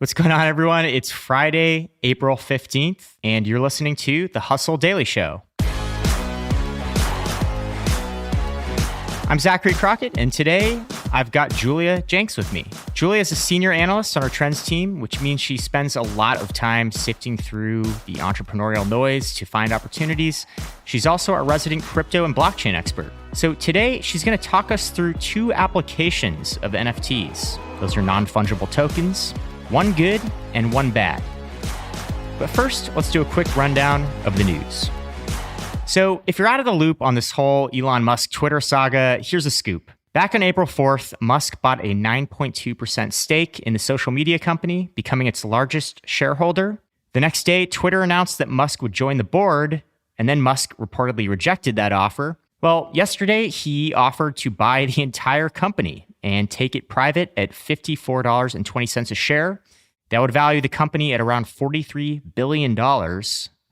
What's going on, everyone? It's Friday, April 15th, and you're listening to The Hustle Daily Show. I'm Zachary Crockett, and today I've got Julia Janks with me. Julia is a senior analyst on our trends team, which means she spends a lot of time sifting through the entrepreneurial noise to find opportunities. She's also a resident crypto and blockchain expert. So today, she's going to talk us through two applications of NFTs. Those are non-fungible tokens, one good and one bad. But first, let's do a quick rundown of the news. So if you're out of the loop on this whole Elon Musk Twitter saga, here's a scoop. Back on April 4th, Musk bought a 9.2% stake in the social media company, becoming its largest shareholder. The next day, Twitter announced that Musk would join the board, and then Musk reportedly rejected that offer. Well, yesterday, he offered to buy the entire company and take it private at $54.20 a share. That would value the company at around $43 billion,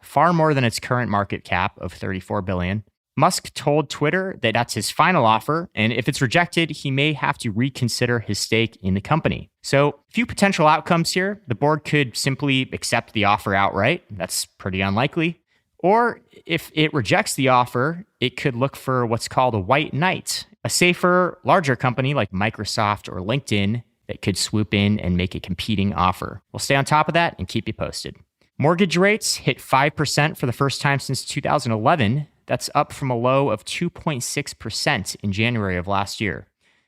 far more than its current market cap of $34 billion. Musk told Twitter that that's his final offer, and if it's rejected, he may have to reconsider his stake in the company. So, a few potential outcomes here. The board could simply accept the offer outright. That's pretty unlikely. Or if it rejects the offer, it could look for what's called a white knight, a safer, larger company like Microsoft or LinkedIn that could swoop in and make a competing offer. We'll stay on top of that and keep you posted. Mortgage rates hit 5% for the first time since 2011. That's up from a low of 2.6% in January of last year.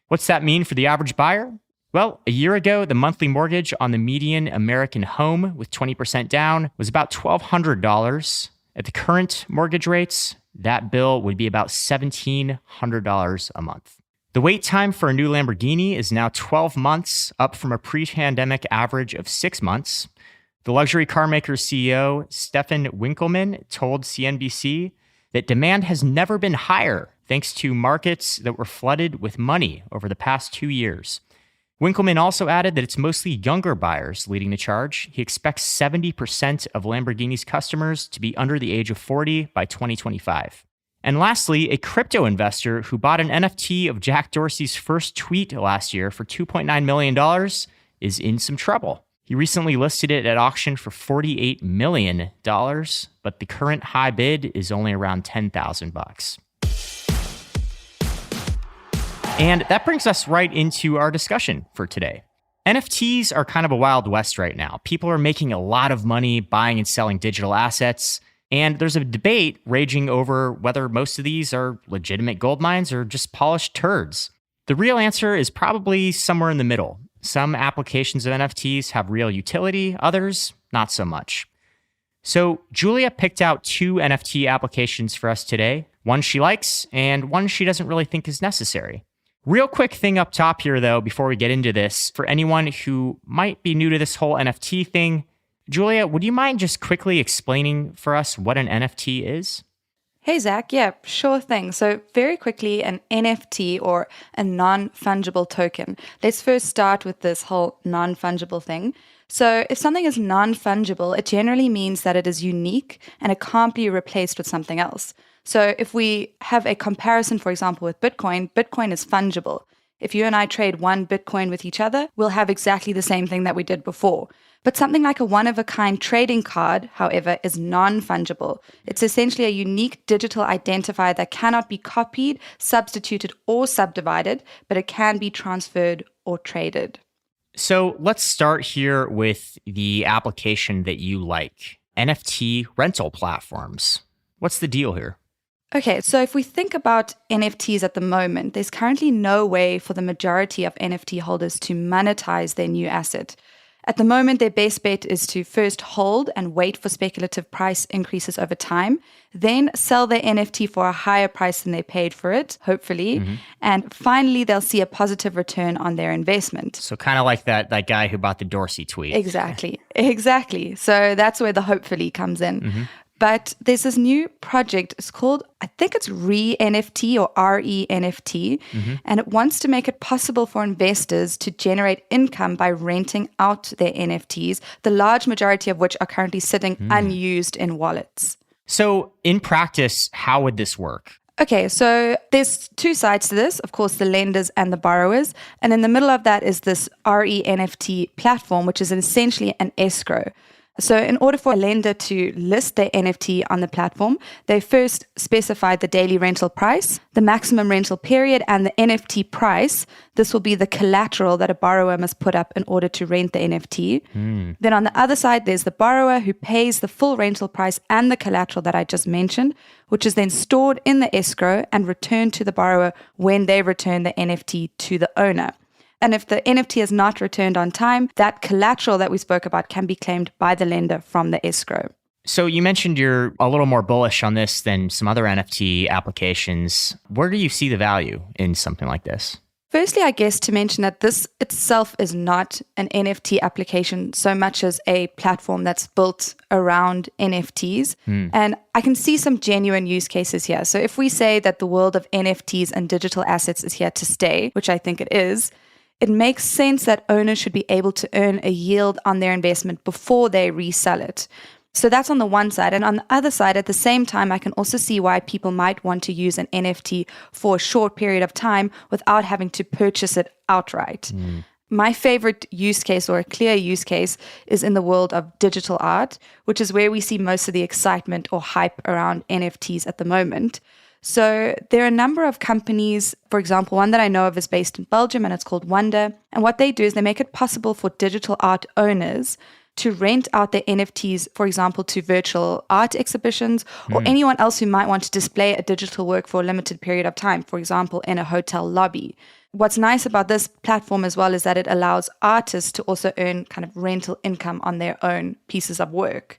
What's that mean for the average buyer? Well, a year ago, the monthly mortgage on the median American home with 20% down was about $1,200. At the current mortgage rates, that bill would be about $1,700 a month. The wait time for a new Lamborghini is now 12 months, up from a pre-pandemic average of 6 months. The luxury car maker's CEO, Stefan Winkelmann, told CNBC that demand has never been higher thanks to markets that were flooded with money over the past 2 years. Winkelmann also added that it's mostly younger buyers leading the charge. He expects 70% of Lamborghini's customers to be under the age of 40 by 2025. And lastly, a crypto investor who bought an NFT of Jack Dorsey's first tweet last year for $2.9 million is in some trouble. He recently listed it at auction for $48 million, but the current high bid is only around $10,000. And that brings us right into our discussion for today. NFTs are kind of a wild west right now. People are making a lot of money buying and selling digital assets, and there's a debate raging over whether most of these are legitimate gold mines or just polished turds. The real answer is probably somewhere in the middle. Some applications of NFTs have real utility, others not so much. So Julia picked out two NFT applications for us today, one she likes and one she doesn't really think is necessary. Real quick thing up top here, though, before we get into this, for anyone who might be new to this whole NFT thing, Julia, would you mind just quickly explaining for us what an NFT is? Hey, Zach. Yeah, sure thing. So very quickly, an NFT or a non-fungible token. Let's first start with this whole non-fungible thing. So if something is non-fungible, it generally means that it is unique and it can't be replaced with something else. So if we have a comparison, for example, with Bitcoin, Bitcoin is fungible. If you and I trade one Bitcoin with each other, we'll have exactly the same thing that we did before. But something like a one-of-a-kind trading card, however, is non-fungible. It's essentially a unique digital identifier that cannot be copied, substituted, or subdivided, but it can be transferred or traded. So let's start here with the application that you like, NFT rental platforms. What's the deal here? Okay, so if we think about NFTs at the moment, there's currently no way for the majority of NFT holders to monetize their new asset. At the moment, their best bet is to first hold and wait for speculative price increases over time, then sell their NFT for a higher price than they paid for it, hopefully, and finally they'll see a positive return on their investment. So kind of like that guy who bought the Dorsey tweet. Exactly. So that's where the hopefully comes in. But there's this new project, it's called, I think it's Re-NFT or RE-NFT, and it wants to make it possible for investors to generate income by renting out their NFTs, the large majority of which are currently sitting unused in wallets. So in practice, how would this work? Okay, so there's two sides to this, of course, the lenders and the borrowers. And in the middle of that is this RENFT platform, which is essentially an escrow. So in order for a lender to list their NFT on the platform, they first specify the daily rental price, the maximum rental period, and the NFT price. This will be the collateral that a borrower must put up in order to rent the NFT. Then on the other side, there's the borrower who pays the full rental price and the collateral that I just mentioned, which is then stored in the escrow and returned to the borrower when they return the NFT to the owner. And if the NFT is not returned on time, that collateral that we spoke about can be claimed by the lender from the escrow. So you mentioned you're a little more bullish on this than some other NFT applications. Where do you see the value in something like this? Firstly, I guess to mention that this itself is not an NFT application so much as a platform that's built around NFTs. And I can see some genuine use cases here. So if we say that the world of NFTs and digital assets is here to stay, which I think it is, it makes sense that owners should be able to earn a yield on their investment before they resell it. So that's on the one side. And on the other side, at the same time, I can also see why people might want to use an NFT for a short period of time without having to purchase it outright. My favorite use case, or a clear use case, is in the world of digital art, which is where we see most of the excitement or hype around NFTs at the moment. So there are a number of companies, for example, one that I know of is based in Belgium and it's called Wonder. And what they do is they make it possible for digital art owners to rent out their NFTs, for example, to virtual art exhibitions or anyone else who might want to display a digital work for a limited period of time, for example, in a hotel lobby. What's nice about this platform as well is that it allows artists to also earn kind of rental income on their own pieces of work.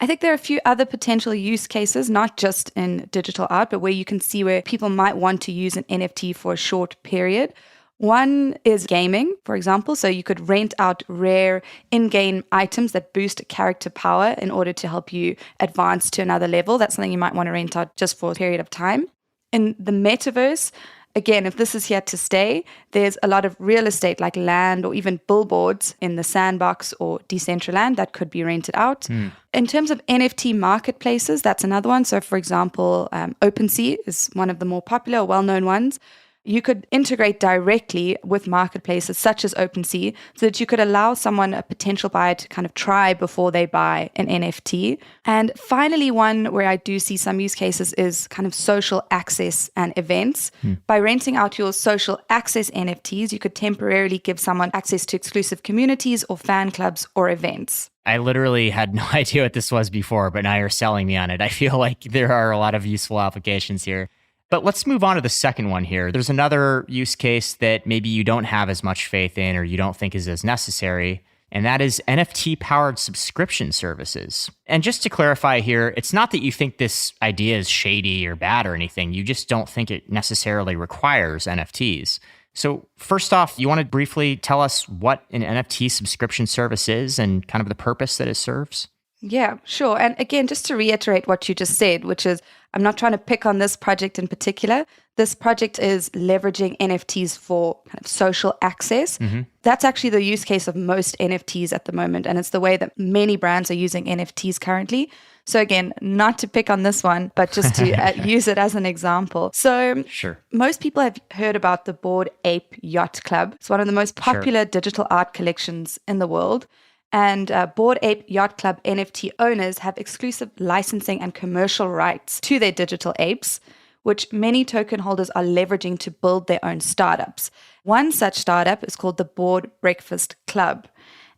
I think there are a few other potential use cases, not just in digital art, but where you can see where people might want to use an NFT for a short period. One is gaming, for example. So you could rent out rare in-game items that boost character power in order to help you advance to another level. That's something you might want to rent out just for a period of time. In the metaverse, again, if this is here to stay, there's a lot of real estate like land or even billboards in the Sandbox or Decentraland that could be rented out. In terms of NFT marketplaces, that's another one. So for example, OpenSea is one of the more popular, well-known ones. You could integrate directly with marketplaces such as OpenSea so that you could allow someone, a potential buyer, to kind of try before they buy an NFT. And finally, one where I do see some use cases is kind of social access and events. By renting out your social access NFTs, you could temporarily give someone access to exclusive communities or fan clubs or events. I literally had no idea what this was before, but now you're selling me on it. I feel like there are a lot of useful applications here. But let's move on to the second one here. There's another use case that maybe you don't have as much faith in or you don't think is as necessary, and that is NFT-powered subscription services. And just to clarify here, it's not that you think this idea is shady or bad or anything. You just don't think it necessarily requires NFTs. So first off, you want to briefly tell us what an NFT subscription service is and kind of the purpose that it serves? Yeah, sure. And again, just to reiterate what you just said, which is I'm not trying to pick on this project in particular. This project is leveraging NFTs for kind of social access. That's actually the use case of most NFTs at the moment. And it's the way that many brands are using NFTs currently. So again, not to pick on this one, but just to use it as an example. So most people have heard about the Bored Ape Yacht Club. It's one of the most popular digital art collections in the world. And Bored Ape Yacht Club NFT owners have exclusive licensing and commercial rights to their digital apes, which many token holders are leveraging to build their own startups. One such startup is called the Bored Breakfast Club.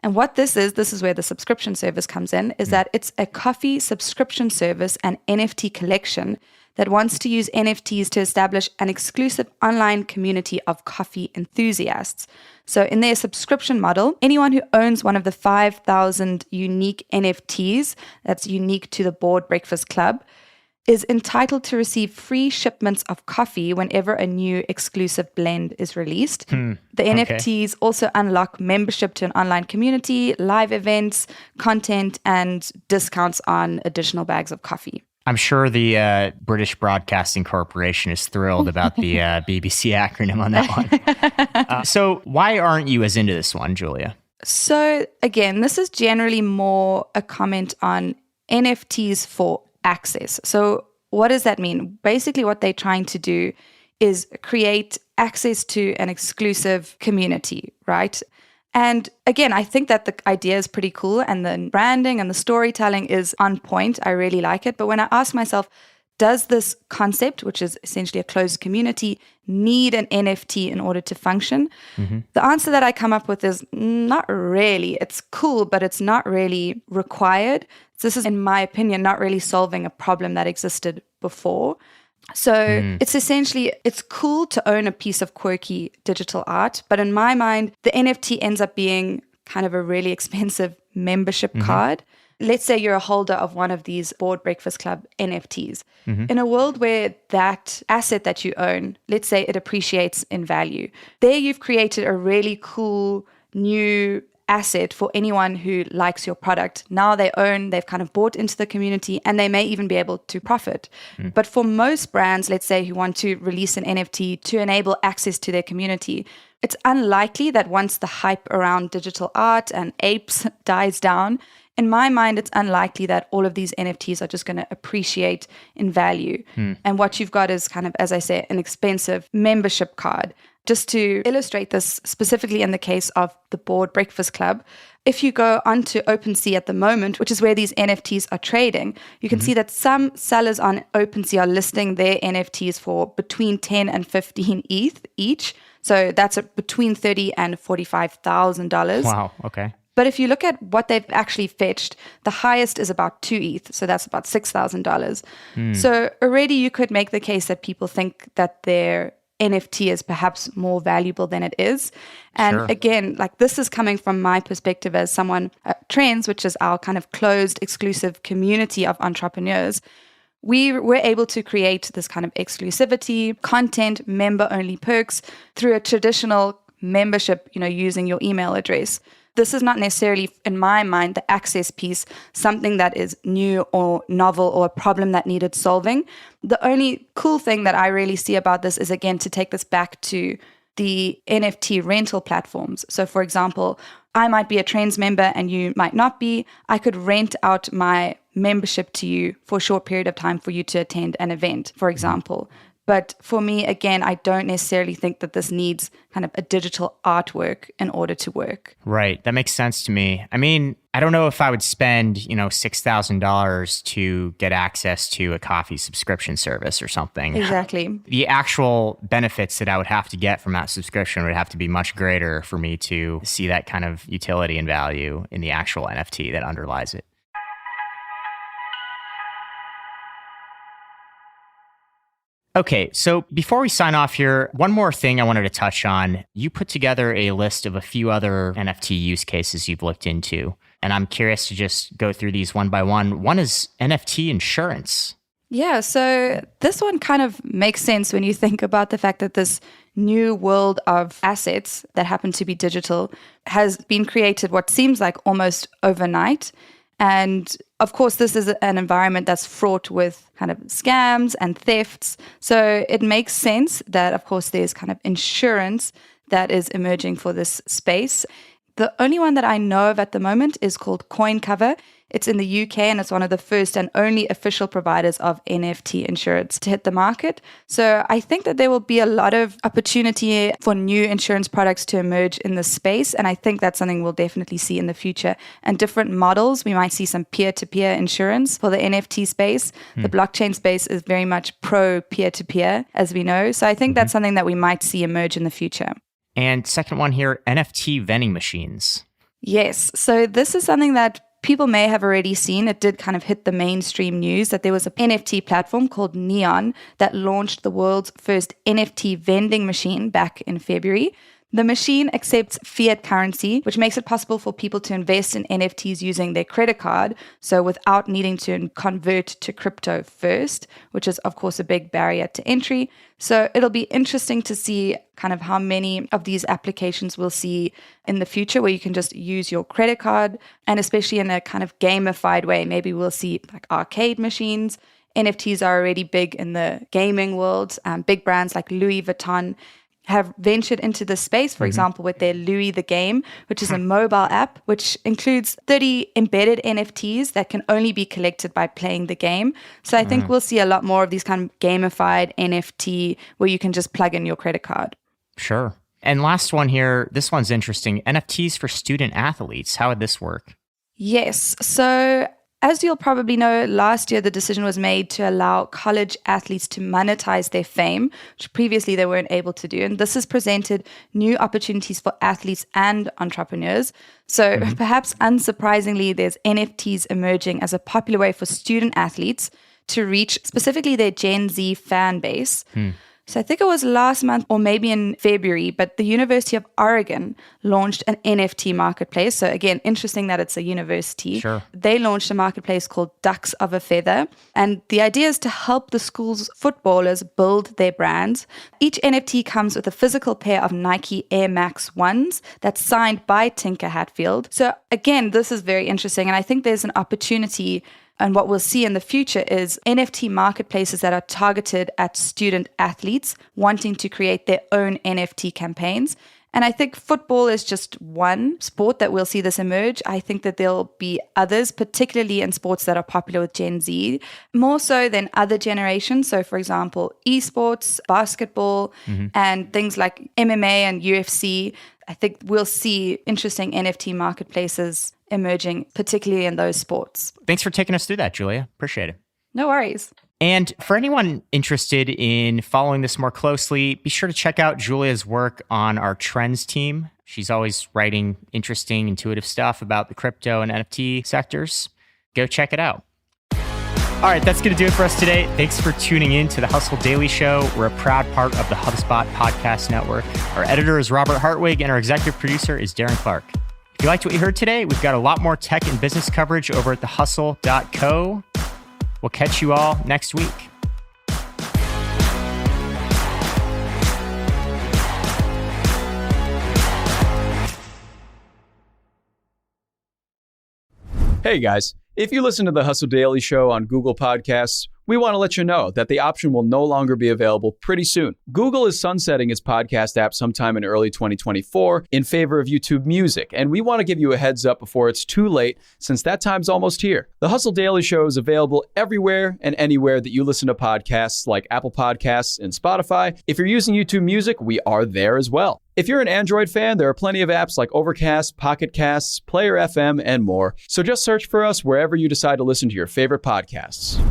And what this is where the subscription service comes in, is that it's a coffee subscription service and NFT collection that wants to use NFTs to establish an exclusive online community of coffee enthusiasts. So in their subscription model, anyone who owns one of the 5,000 unique NFTs that's unique to the Bored Breakfast Club is entitled to receive free shipments of coffee whenever a new exclusive blend is released. The NFTs also unlock membership to an online community, live events, content, and discounts on additional bags of coffee. I'm sure the British Broadcasting Corporation is thrilled about the BBC acronym on that one. So why aren't you as into this one, Julia? So again, this is generally more a comment on NFTs for access. So what does that mean? Basically, what they're trying to do is create access to an exclusive community, right? And again, I think that the idea is pretty cool and the branding and the storytelling is on point. I really like it. But when I ask myself, does this concept, which is essentially a closed community, need an NFT in order to function? The answer that I come up with is not really. It's cool, but it's not really required. So this is, in my opinion, not really solving a problem that existed before. So it's essentially, it's cool to own a piece of quirky digital art, but in my mind, the NFT ends up being kind of a really expensive membership card. Let's say you're a holder of one of these Board Breakfast Club NFTs. In a world where that asset that you own, let's say it appreciates in value, there you've created a really cool new asset for anyone who likes your product. Now they've kind of bought into the community and they may even be able to profit. But for most brands, let's say, who want to release an NFT to enable access to their community, it's unlikely that once the hype around digital art and apes dies down, in my mind, it's unlikely that all of these NFTs are just going to appreciate in value. And what you've got is kind of, as I say, an expensive membership card. Just to illustrate this specifically in the case of the Board Breakfast Club, if you go onto OpenSea at the moment, which is where these NFTs are trading, you can see that some sellers on OpenSea are listing their NFTs for between 10 and 15 ETH each. So that's between $30,000 and $45,000. Wow, okay. But if you look at what they've actually fetched, the highest is about 2 ETH. So that's about $6,000. So already you could make the case that people think that their NFT is perhaps more valuable than it is. And again, like, this is coming from my perspective as someone at Trends, which is our kind of closed, exclusive community of entrepreneurs. We were able to create this kind of exclusivity, content, member-only perks through a traditional membership, using your email address. This is not necessarily, in my mind, the access piece, something that is new or novel or a problem that needed solving. The only cool thing that I really see about this is, again, to take this back to the NFT rental platforms. So, for example, I might be a Trends member and you might not be. I could rent out my membership to you for a short period of time for you to attend an event, for example. But for me, again, I don't necessarily think that this needs kind of a digital artwork in order to work. Right. That makes sense to me. I mean, I don't know if I would spend, $6,000 to get access to a coffee subscription service or something. Exactly. The actual benefits that I would have to get from that subscription would have to be much greater for me to see that kind of utility and value in the actual NFT that underlies it. Okay, so before we sign off here, one more thing I wanted to touch on. You put together a list of a few other NFT use cases you've looked into, and I'm curious to just go through these one by one. One is NFT insurance. Yeah, so this one kind of makes sense when you think about the fact that this new world of assets that happen to be digital has been created what seems like almost overnight. And of course, this is an environment that's fraught with kind of scams and thefts. So it makes sense that, of course, there's kind of insurance that is emerging for this space. The only one that I know of at the moment is called CoinCover. It's in the UK and it's one of the first and only official providers of NFT insurance to hit the market. So I think that there will be a lot of opportunity for new insurance products to emerge in this space. And I think that's something we'll definitely see in the future. And different models, we might see some peer-to-peer insurance for the NFT space. The blockchain space is very much pro peer-to-peer, as we know. So I think that's something that we might see emerge in the future. And second one here, NFT vending machines. Yes. So this is something that people may have already seen. It did kind of hit the mainstream news that there was an NFT platform called Neon that launched the world's first NFT vending machine back in February. The machine accepts fiat currency, which makes it possible for people to invest in NFTs using their credit card, so without needing to convert to crypto first, which is, of course, a big barrier to entry. So it'll be interesting to see kind of how many of these applications we'll see in the future where you can just use your credit card, and especially in a kind of gamified way. Maybe we'll see like arcade machines. NFTs are already big in the gaming world. Big brands like Louis Vuitton have ventured into the space, for example, with their Louis the Game, which is a mobile app, which includes 30 embedded NFTs that can only be collected by playing the game. So I think we'll see a lot more of these kind of gamified NFT where you can just plug in your credit card. Sure. And last one here, this one's interesting. NFTs for student athletes. How would this work? Yes. So as you'll probably know, last year the decision was made to allow college athletes to monetize their fame, which previously they weren't able to do. And this has presented new opportunities for athletes and entrepreneurs. So perhaps unsurprisingly, there's NFTs emerging as a popular way for student athletes to reach specifically their Gen Z fan base. So I think it was last month or maybe in February, but the University of Oregon launched an NFT marketplace. So again, interesting that it's a university. Sure. They launched a marketplace called Ducks of a Feather. And the idea is to help the school's footballers build their brands. Each NFT comes with a physical pair of Nike Air Max 1s that's signed by Tinker Hatfield. So again, this is very interesting. And I think there's an opportunity. And what we'll see in the future is NFT marketplaces that are targeted at student athletes wanting to create their own NFT campaigns. And I think football is just one sport that we'll see this emerge. I think that there'll be others, particularly in sports that are popular with Gen Z, more so than other generations. So, for example, esports, basketball, and things like MMA and UFC. I think we'll see interesting NFT marketplaces emerging, particularly in those sports. Thanks for taking us through that, Julia. Appreciate it. No worries. And for anyone interested in following this more closely, be sure to check out Julia's work on our trends team. She's always writing interesting, intuitive stuff about the crypto and NFT sectors. Go check it out. All right, that's going to do it for us today. Thanks for tuning in to the Hustle Daily Show. We're a proud part of the HubSpot Podcast Network. Our editor is Robert Hartwig, and our executive producer is Darren Clark. If you liked what you heard today, we've got a lot more tech and business coverage over at thehustle.co. We'll catch you all next week. Hey guys, if you listen to the Hustle Daily Show on Google Podcasts, we want to let you know that the option will no longer be available pretty soon. Google is sunsetting its podcast app sometime in early 2024 in favor of YouTube Music, and we want to give you a heads up before it's too late, since that time's almost here. The Hustle Daily Show is available everywhere and anywhere that you listen to podcasts, like Apple Podcasts and Spotify. If you're using YouTube Music, we are there as well. If you're an Android fan, there are plenty of apps like Overcast, Pocket Casts, Player FM, and more. So just search for us wherever you decide to listen to your favorite podcasts.